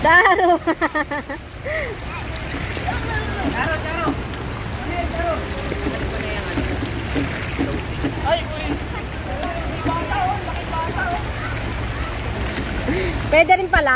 Charo. Pwede rin pala.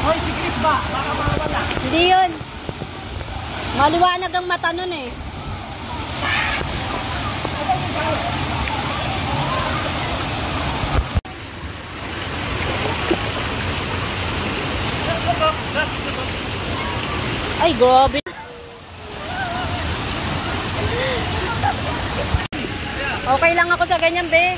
Hoy, si Chris ba? Baka mawala. Hindi yun. Maliwanag ang mata nun eh. Ay, grabe. Okay lang ako sa ganyan, be.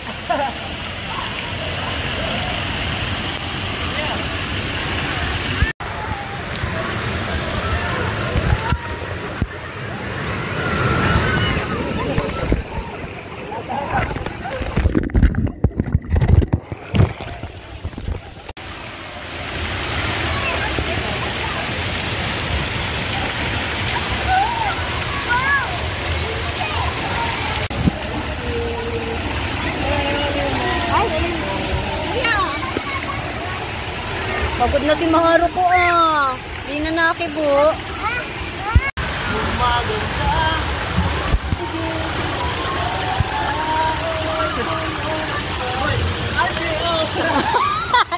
Pagod na si Maharo ko ah. Hindi na nakibo.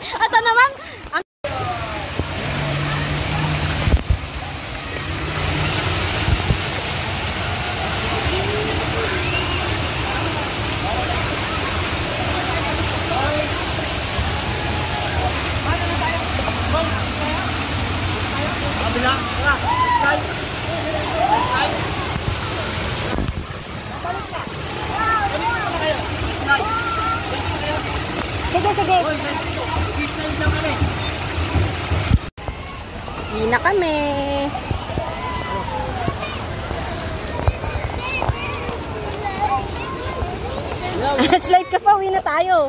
Ito naman. Sige, sige. Hindi na kami. Slide ka pa, uwi na tayo.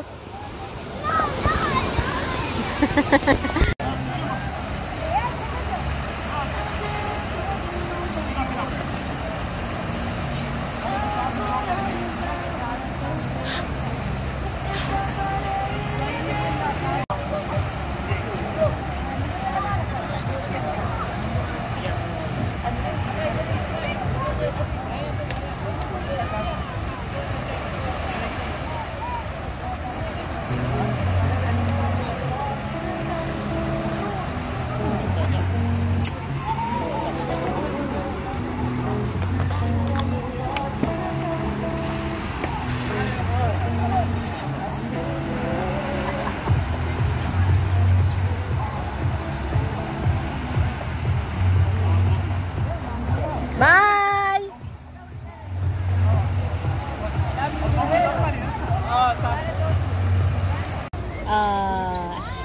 Bye!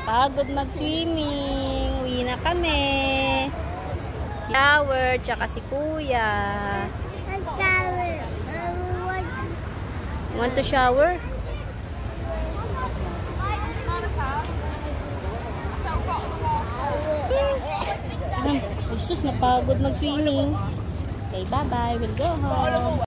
Pagod mag-swimming. Uwi na kami. Shower, tsaka si Kuya. Want to shower? Jesus, napagod mag-swimming. Okay, bye-bye. We'll go home.